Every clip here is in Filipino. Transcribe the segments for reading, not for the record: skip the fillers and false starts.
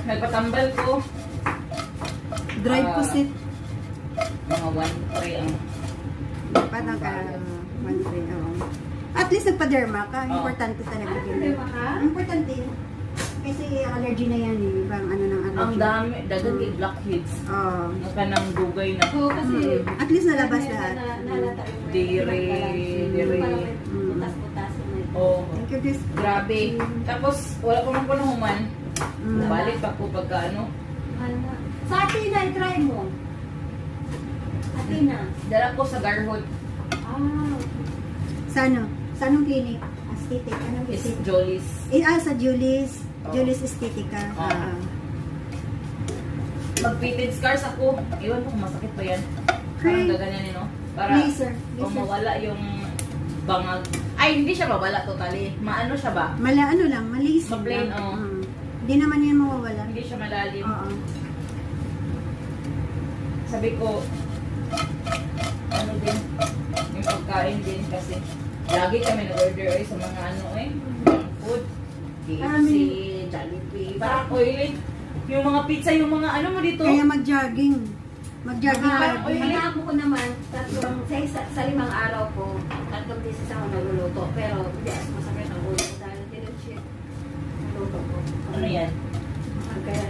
Nagpatambal ko. Dry pusit. Mga 1-3 ang... Parang ka, 1-3, oo. At least nagpa-derma ka. Oo. Importante talaga. Derma ka? Importante. Kasi allergy na yan eh. Ibang ano ng allergy. Ang dami, dagang kay blackheads. Oo. Naka ng dugay na. Oo, kasi... At least nalabas lahat. Nalata yung Dire. Putas-putas. Oh, Thank you, Chris. grabe. Tapos, wala pa man po na human. Mm. Balik pa po pagka ano. Sa Athena, i-try mo. Athena. Dala ko sa Garhood. Ah, Sa ano? Sa anong clinic? Aesthetic. Anong Is aesthetic? Jollies. Sa Julie's. Oo. Julie's Aesthetica. Oo. Mag-fitted scars ako. Iwan ko kung masakit pa yan. Parang Cray. gaganyan no? Para Laser. kung Laser. mawala yung bangag. Ay, hindi siya mawala totally. Maano siya ba? Ano lang, maliis. Ma-plain, lang. oo. Hindi naman yan mawawala. Hindi siya malalim. Oo. Sabi ko, ano din, yung pagkain din kasi lagi kami nag-order ay sa mga ano junk food. KFC, Jollibee, parang oily. Yung mga pizza, yung mga ano mo dito. Kaya mag-jogging. Mag-jogging Ah, ka. oy. ang amo ko naman, sa 5 araw ko, 3 beses ako nagluluto. Pero hindi as masakit ang ulo ko dahil dinunship. Naluto ko. Ano yan? Kaya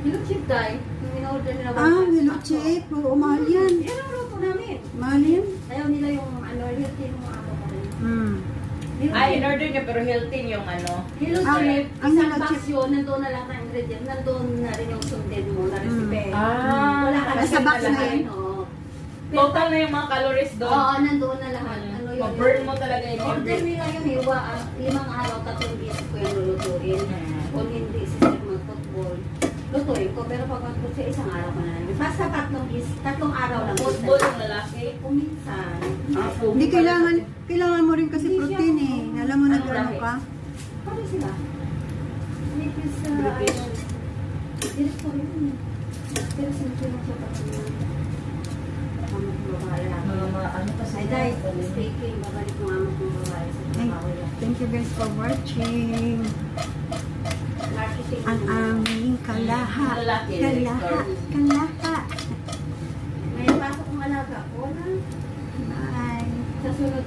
dinunship dahil, yung in-order nila. Hello, Chip. Oo, mahal yan. Yan ang luto namin. Mahal yan. Ayaw nila yung ano, healthy yung amo ko rin. Hmm. Ay, in-order niya pero healthy yung ano. Hello, Ang- Chip. ang Isang Hello box Chip. yun, nandun na lahat ng ingredient. Nandun na rin yung sundin mo na recipe. Ah, Wala ka nasa box na lahat. yun. Oo. Total na yung mga calories doon. Oo, nandoon na lahat. Ano yun? Ma-burn mo talaga yung Order nila yung hiwa. 5 araw, 3 beses ko yung lulutuin. Kung hindi, sister mag-football. Lutuin ko, pero pag mag-football sa 1 araw ko na lang. Basta 3 araw lang. Football yung lalaki. Kung minsan. Hindi kailangan mo rin kasi protein eh. Alam mo na Anong ano lahi? pa. Paano sila? Nipis sa... British. Director yun. Pero sinutulong siya pa sa mga babae lang. Mga ano kasi. Ay, guys, speaking, babalik mo amo kong babae sa trabaho yan. Thank you guys for watching. Marketing. Ang aming kalaha. Lalaki, Kalaha. director. Kalaha. May pasok kong alaga ko na Bye. sa sunod